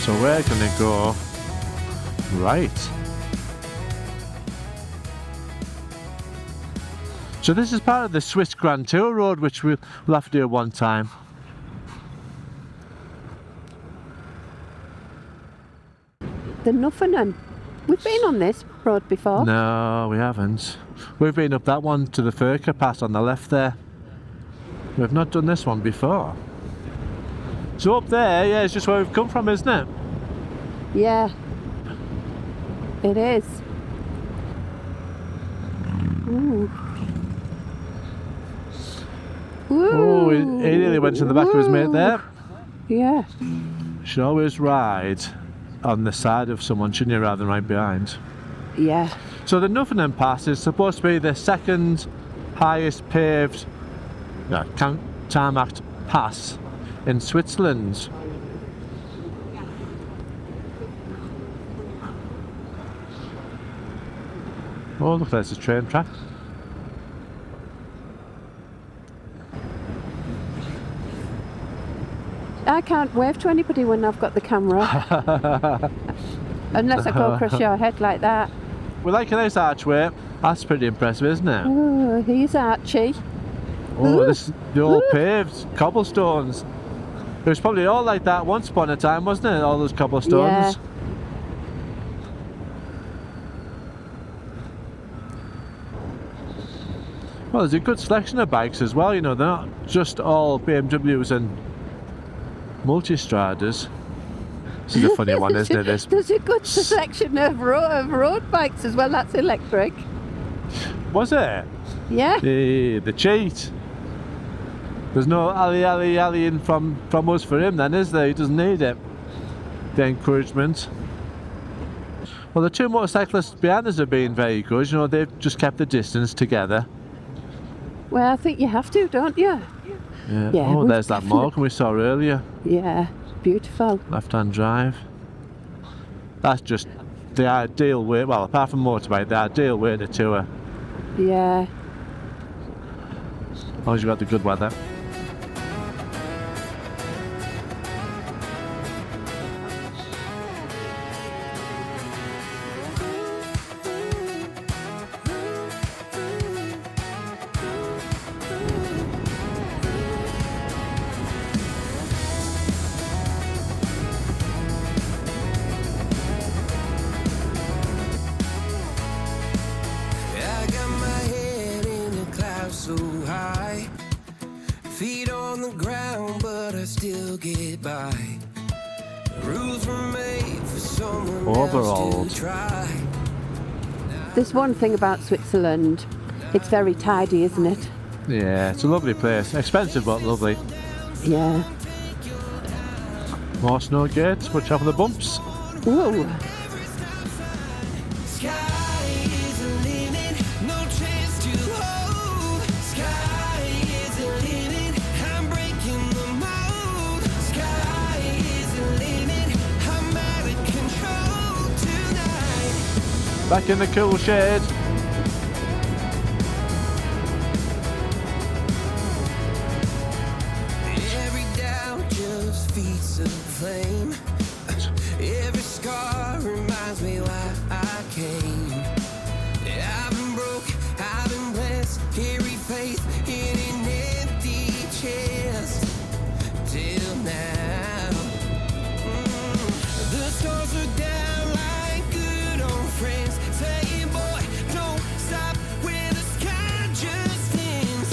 So we're gonna go right. So this is part of the Swiss Grand Tour Road, which we'll have to do at one time. The Nuffenen. We've been on this road before. No, we haven't. We've been up that one to the Villa Pass on the left there. We've not done this one before. So up there, yeah, it's just where we've come from, isn't it? Yeah, it is. Ooh. Oh, he nearly went to the back of his mate there. Yeah. You should always ride on the side of someone, shouldn't you, rather than right behind? Yeah. So the Nufenen Pass is supposed to be the second highest paved, tarmacked pass in Switzerland. Oh, look, there's a train track. I can't wave to anybody when I've got the camera. Unless I go across your head like that. We like a nice archway. That's pretty impressive, isn't it? Oh, he's Archie. Oh, this is the old paved cobblestones. It was probably all like that once upon a time, wasn't it? All those cobblestones. Yeah. Well, there's a good selection of bikes as well, you know, they're not just all BMWs and Multistradas. This is a funny one, isn't it? This. There's a good selection of road bikes as well, that's electric. Was it? Yeah. The cheat. There's no alley from us for him then, is there? He doesn't need it. The encouragement. Well, the two motorcyclists behind us have been very good, you know, they've just kept the distance together. Well, I think you have to, don't you? Yeah. Yeah, oh, there's that Morgan we saw earlier. Yeah, beautiful. Left-hand drive. That's just the ideal way, well, apart from motorbike, the ideal way to tour. Yeah. As long as you've got the good weather. Feet on the ground, but I still get by. The rules were made for someone else to try. There's one thing about Switzerland, it's very tidy, isn't it? Yeah, it's a lovely place. Expensive but lovely. Yeah. More snow gates, watch out for the bumps. Whoa. Back in the cool shed. Every doubt just feeds a flame. Every scar reminds me why I came. I've been broke, I've been blessed. Carry faith in an empty chest till now. The stars are down like good old friends. Saying, boy, don't stop where the sky just ends.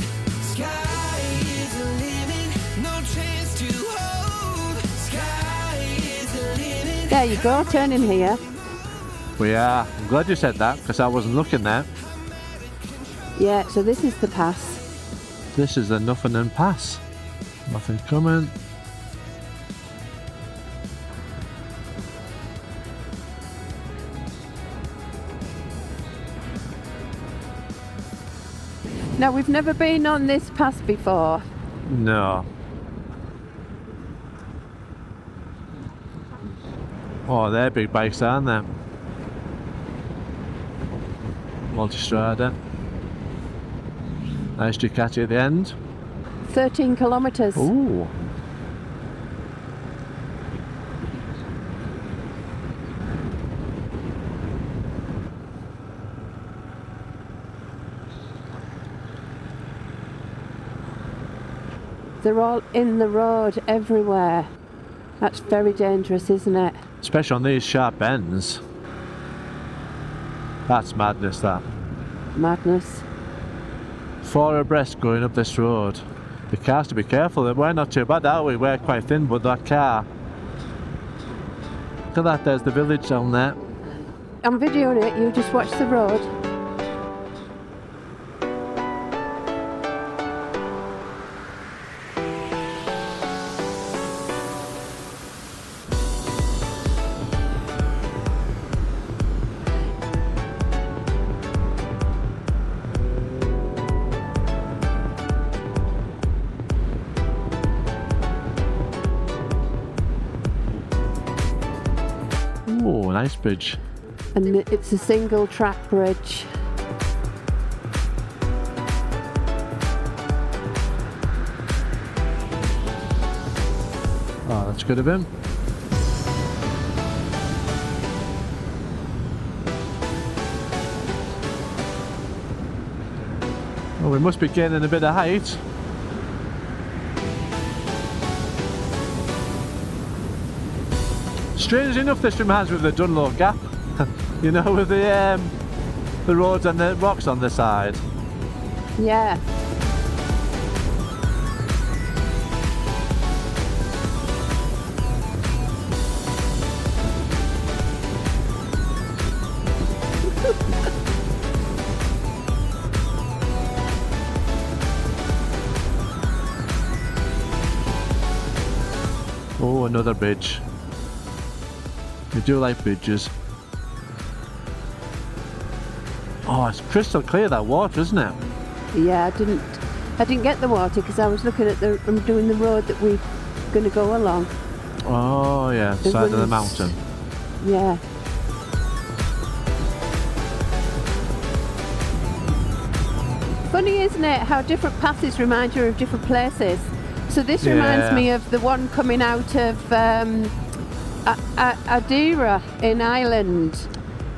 Sky is the limit, no chance to hold. Sky is the limit. There you go, turning here. We are. I'm glad you said that because I wasn't looking there. Yeah, so this is the pass. This is the Nufenen Pass. Nothing coming. Now, we've never been on this pass before. No. Oh, they're big bikes, aren't they? Multistrada. Nice Ducati at the end. 13 kilometres. Ooh. They're all in the road everywhere. That's very dangerous, isn't it? Especially on these sharp ends. That's madness, that. Madness. 4 abreast going up this road. The cars to be careful. We're not too bad, are we? We're quite thin, but that car. Look at that, there's the village down there. I'm videoing it, you just watch the road. Oh, nice bridge. And it's a single track bridge. Oh, that's good of him. Oh, we must be gaining a bit of height. Strangely enough, this reminds me of the Dunlow Gap. You know, with the roads and the rocks on the side. Yeah. Oh, another bridge. We do like bridges. Oh, it's crystal clear, that water, isn't it? Yeah, I didn't get the water because I was looking at doing the road that we're going to go along. Oh yeah, the side of the mountain. Yeah. Funny, isn't it, how different passes remind you of different places. So this reminds me of the one coming out of Adira in Ireland,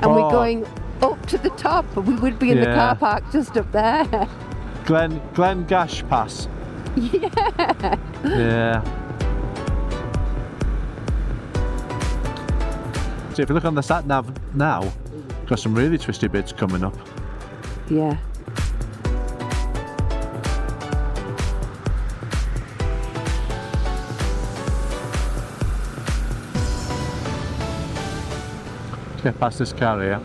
and we're going up to the top, and we would be in the car park just up there. Glen Gash Pass. Yeah. Yeah. So if you look on the sat nav now, got some really twisty bits coming up. Yeah. Let's get past this car here.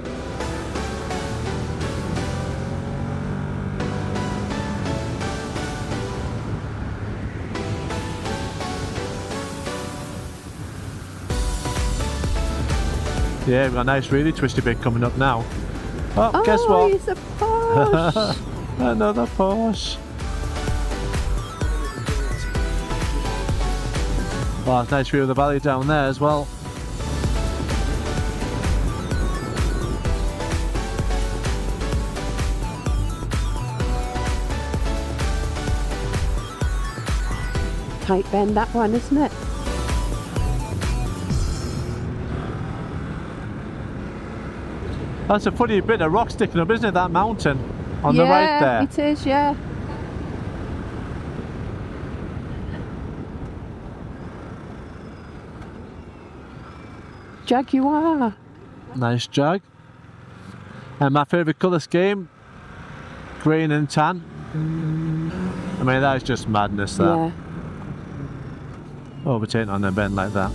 Yeah, we've got a nice really twisty bit coming up now. Oh, guess what? It's a Porsche. Another Porsche. Oh, it's a nice view of the valley down there as well. Tight bend, that one, isn't it? That's a funny bit of rock sticking up, isn't it? That mountain on the right there. Yeah, it is, yeah. Jaguar. Nice Jag. And my favourite colour scheme, green and tan. I mean, that is just madness, that. Yeah. Overtaking on a bend like that.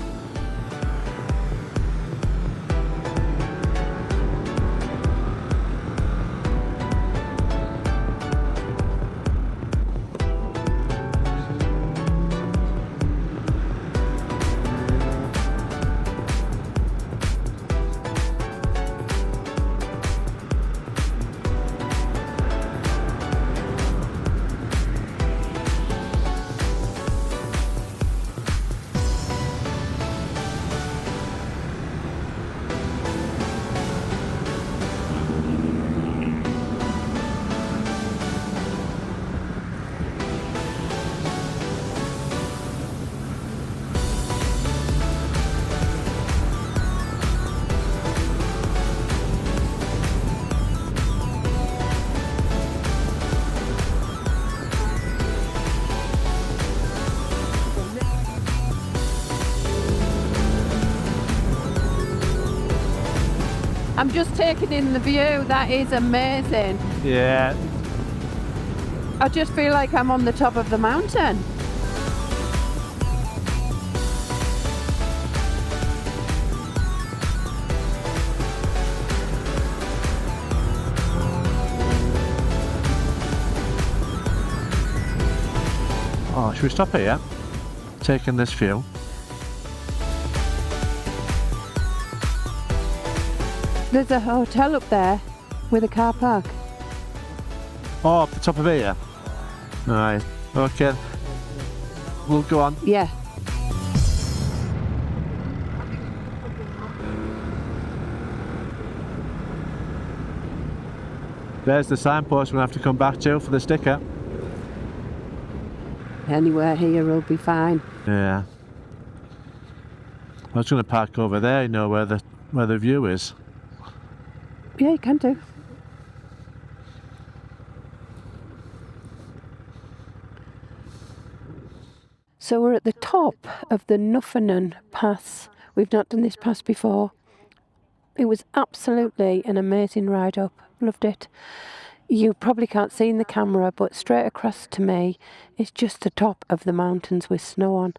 I'm just taking in the view. That is amazing. Yeah. I just feel like I'm on the top of the mountain. Oh, should we stop here? Taking this view. There's a hotel up there with a car park. Oh, up the top of here. Right. Okay. We'll go on. Yeah. There's the signpost we'll have to come back to for the sticker. Anywhere here will be fine. Yeah. I was going to park over there, you know, where the view is. Yeah, you can do. So we're at the top of the Nufenen Pass. We've not done this pass before. It was absolutely an amazing ride up. Loved it. You probably can't see in the camera, but straight across to me is just the top of the mountains with snow on.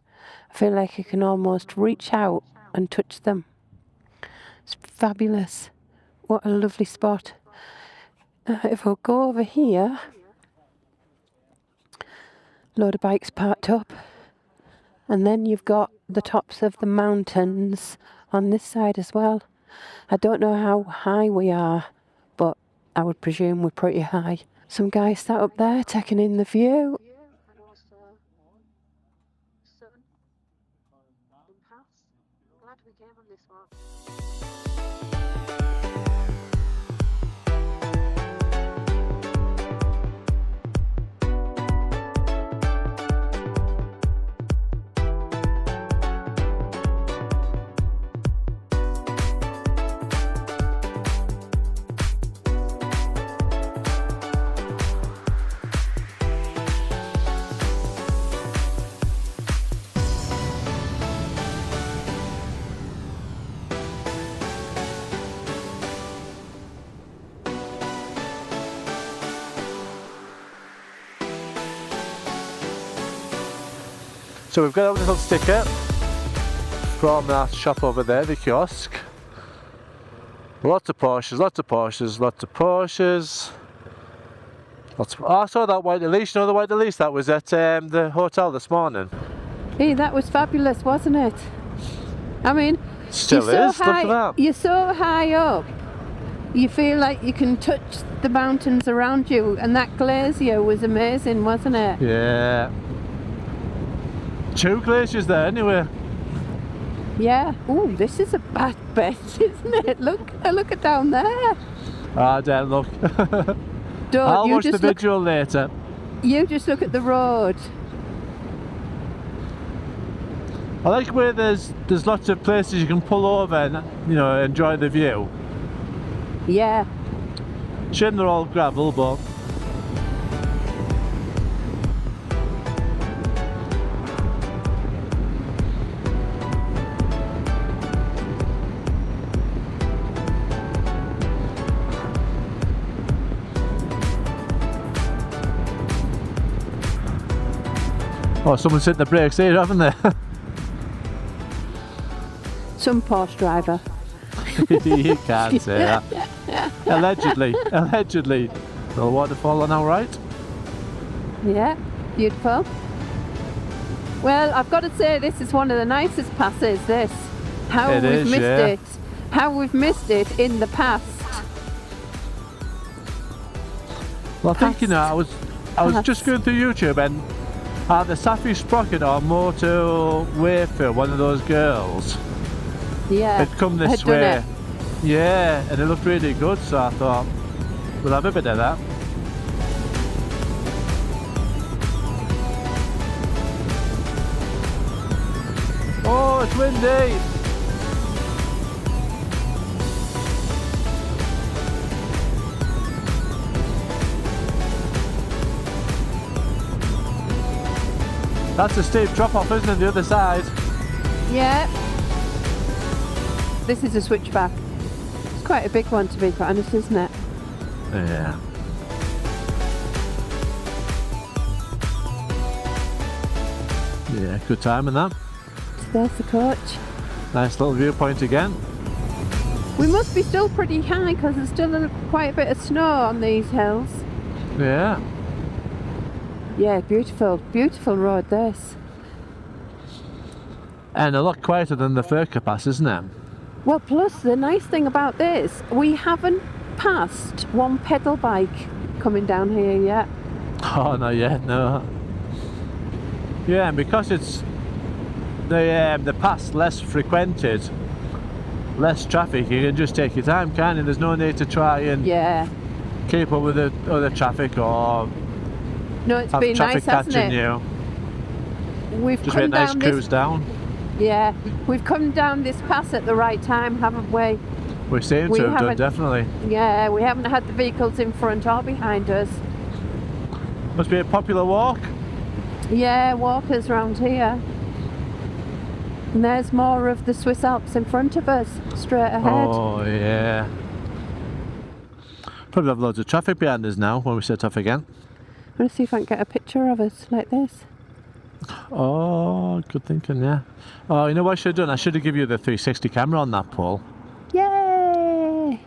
I feel like you can almost reach out and touch them. It's fabulous. What a lovely spot. If we'll go over here, load of bikes parked up, and then you've got the tops of the mountains on this side as well. I don't know how high we are, but I would presume we're pretty high. Some guys sat up there taking in the view. And also sun in Pass. Glad we came on this one. So we've got a little sticker from that shop over there, the kiosk. Lots of Porsches, lots of Porsches, lots of Porsches. Oh, I saw that white Elise, you know the white Elise that was at the hotel this morning. Hey, that was fabulous, wasn't it? I mean, Still you're is, so look high, at that. You're so high up, you feel like you can touch the mountains around you, and that glacier was amazing, wasn't it? Yeah. 2 glaciers there anyway. Yeah. Ooh, this is a bad bet, isn't it? Look at down there. Ah, don't look. Don't, I'll you watch the just look, video later. you just look at the road. I like where there's lots of places you can pull over and, you know, enjoy the view. Yeah. Shame they're all gravel, but oh, someone's hit the brakes here, haven't they? Some Porsche driver. You can't say that. Allegedly. Little waterfall on our right. Yeah, beautiful. Well, I've got to say this is one of the nicest passes, this. How It we've is, missed yeah. it. How we've missed it in the past. Well, I think, you know, I was Past. just going through YouTube and the Safi Sprocket or motorway for one of those girls Yeah. had come this had done way. it. Yeah, and it looked really good, so I thought we'll have a bit of that. Oh, it's windy! That's a steep drop off, isn't it, the other side? Yeah. This is a switchback. quite a big one, to be quite honest, isn't it? Yeah. Yeah, good time in that. So there's the coach. Nice little viewpoint again. We must be still pretty high because there's still quite a bit of snow on these hills. Yeah. Yeah, beautiful, beautiful road this. And a lot quieter than the Furka Pass, isn't it? Well, plus the nice thing about this, we haven't passed one pedal bike coming down here yet. Oh, not yet, no. Yeah, and because it's the pass less frequented, less traffic, you can just take your time, can't you? There's no need to try and keep up with the other traffic or no, it's have been traffic nice, hasn't catching it? you. We've Just be a come nice down cruise down. Yeah, we've come down this pass at the right time, haven't we? We seem to have done, definitely. Yeah, we haven't had the vehicles in front or behind us. Must be a popular walk. Yeah, walkers round here. And there's more of the Swiss Alps in front of us, straight ahead. Oh, yeah. Probably have loads of traffic behind us now when we set off again. I'm going to see if I can get a picture of us like this. Oh, good thinking, yeah. Oh, you know what I should have done? I should have given you the 360 camera on that pole. Yay!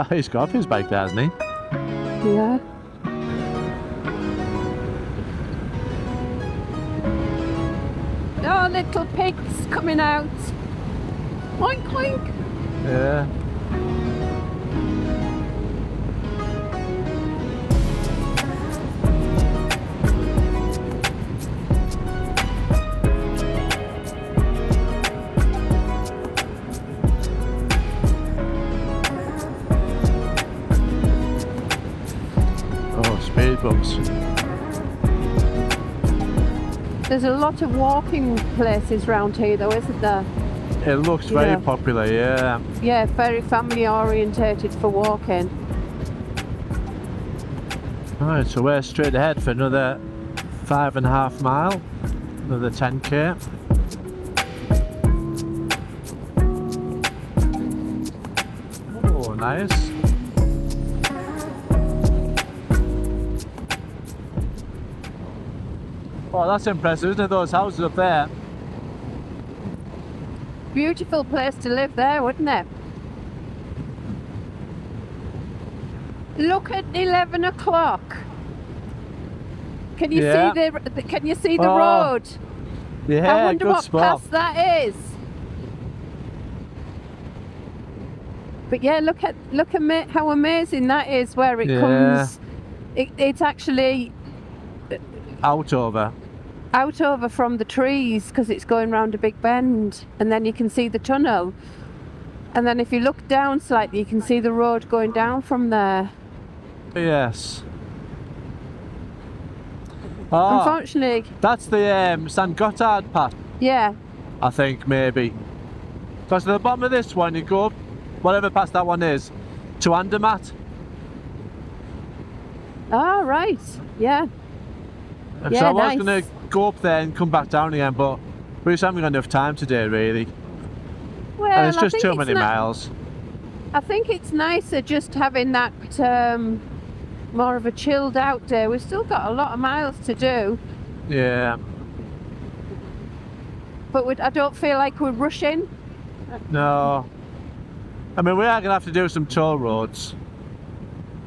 He's got off his bike there, hasn't he? Yeah. Oh, little pigs coming out. Oink, oink. Yeah. Speed bumps. There's a lot of walking places around here though, isn't there? It looks very popular, yeah. Yeah, very family orientated for walking. Alright, so we're straight ahead for another 5.5 mile, another 10k. Oh, nice. Oh, that's impressive, isn't it? Those houses up there. Beautiful place to live there, wouldn't it? Look at 11 o'clock. Can you see the? Can you see the road? Yeah, I wonder good what spot. pass that is. But yeah, look at how amazing that is. Where it comes, it's actually out over from the trees because it's going round a big bend, and then you can see the tunnel. And then if you look down slightly, you can see the road going down from there. Yes. Oh, unfortunately, that's the St Gottard Pass. Yeah. I think maybe. Because at the bottom of this one, you go up, whatever pass that one is, to Andermatt. Oh, right. Yeah. So I was going to go up there and come back down again, but we just haven't got enough time today, really. Well, and it's just too many miles. I think it's nicer just having that more of a chilled out day. We've still got a lot of miles to do. Yeah. But I don't feel like we're rushing. No. I mean, we are going to have to do some toll roads.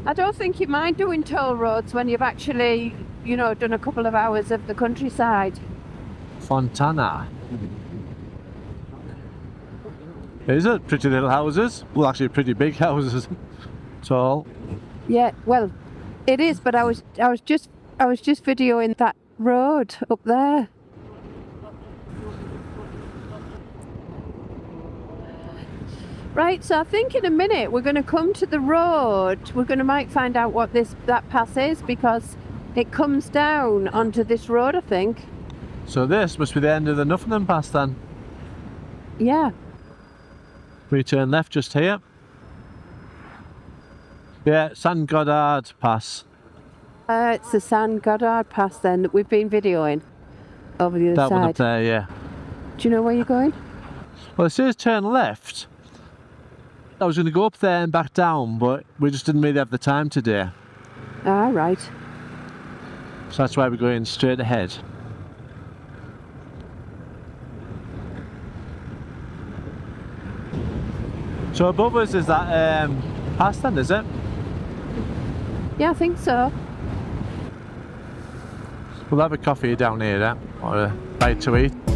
I don't think you mind doing toll roads when you've actually, you know, done a couple of hours of the countryside. Fontana. These are pretty little houses. Well, actually pretty big houses. Tall. Yeah, well, it is, but I was just videoing that road up there. Right, so I think in a minute we're going to come to the road. We're going to might find out what that pass is, because it comes down onto this road, I think. So this must be the end of the Nufenen Pass then. Yeah. We turn left just here. Yeah, St Gottard Pass. It's the San Gottard Pass then that we've been videoing over the other That one up side. there, yeah. Do you know where you're going? Well, it says turn left. I was going to go up there and back down, but we just didn't really have the time today. Ah, right. So that's why we're going straight ahead. So above us is that pass then, is it? Yeah, I think so. We'll have a coffee down here then, or a bite to eat. Do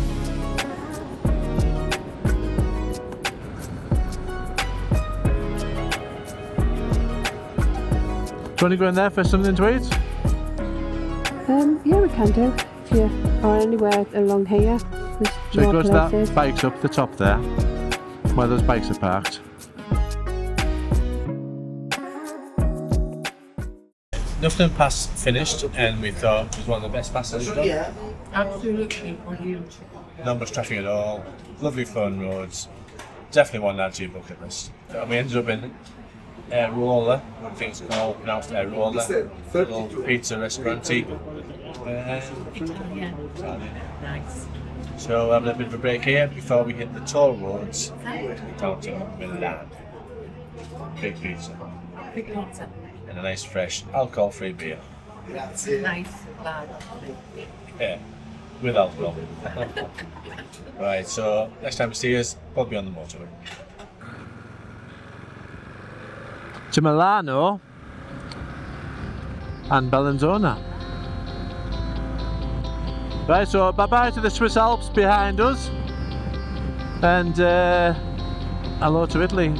you want to go in there for something to eat? Yeah, we can do. If you or anywhere along here. There's So it more goes places. that bike's up the top there, where those bikes are parked. Nufenen Pass finished, and we thought it was one of the best passes we've done. Absolutely brilliant. Not much traffic at all, lovely fun roads, definitely one to add to your bucket list. And we ended up in Airola, I think it's called, pronounced Airola, a little pizza restauranty. Nice. So having a bit of a break here before we hit the toll roads down to Milan. Big pizza Big pizza. and a nice fresh alcohol-free beer. Nice lad. Yeah, with alcohol. Right, so next time you see us, probably on the motorway. To Milano and Bellinzona. Right, so bye-bye to the Swiss Alps behind us, and hello to Italy.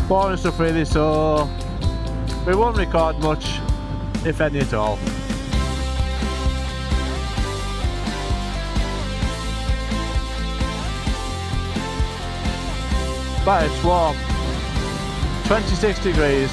Boring stuff really, so we won't record much, if any at all. But it's warm, 26 degrees.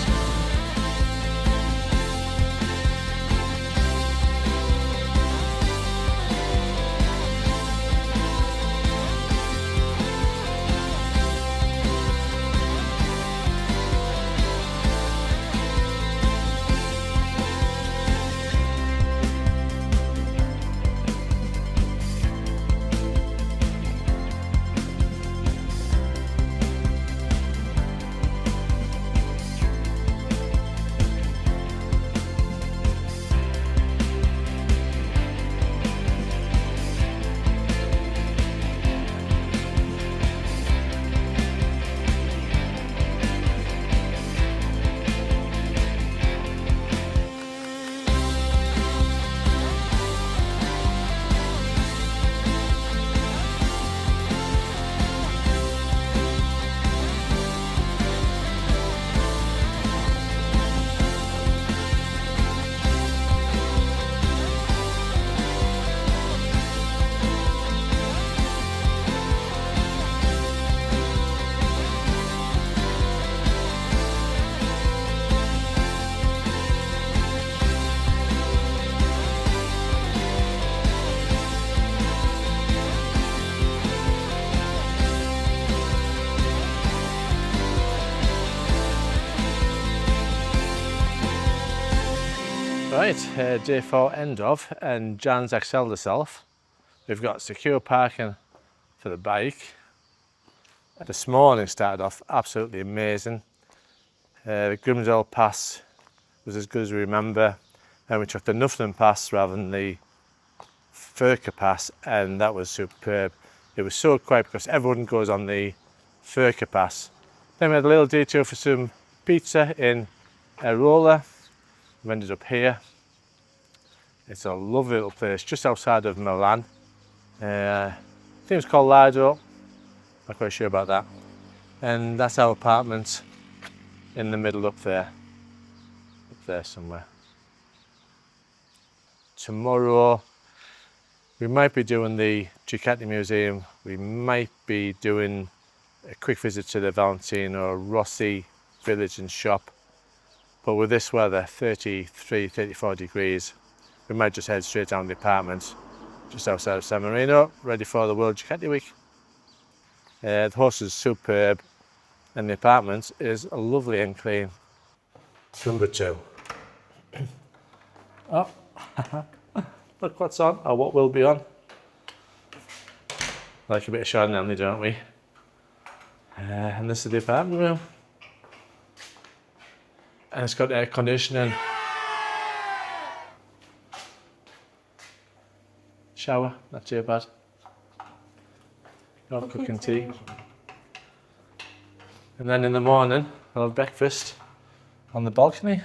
Right, day 4 end of, and Jan's excelled herself. We've got secure parking for the bike. This morning started off absolutely amazing. The Grimsel Pass was as good as we remember, and we took the Nufenen Pass rather than the Furka Pass, and that was superb. It was so quiet because everyone goes on the Furka Pass. Then we had a little detour for some pizza in Airola. We ended up here. It's a lovely little place just outside of Milan. I think it's called Lido. Not quite sure about that. And that's our apartment in the middle up there somewhere. Tomorrow we might be doing the Ducati Museum. We might be doing a quick visit to the Valentino Rossi village and shop. But with this weather, 33, 34 degrees, we might just head straight down to the apartment just outside of San Marino, ready for the World Ducati Week. The house is superb and the apartment is lovely and clean. Number 2. Oh, look what's on, or what will be on. Like a bit of Chardonnay, don't we? And this is the apartment room. And it's got air conditioning. Shower, not too bad. Got cooking tea. And then in the morning, I'll have breakfast on the balcony.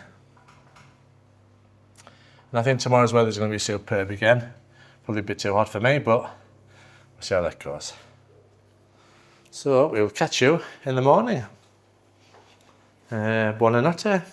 And I think tomorrow's weather's going to be superb again. Probably a bit too hot for me, but we'll see how that goes. So we'll catch you in the morning. Buonanotte.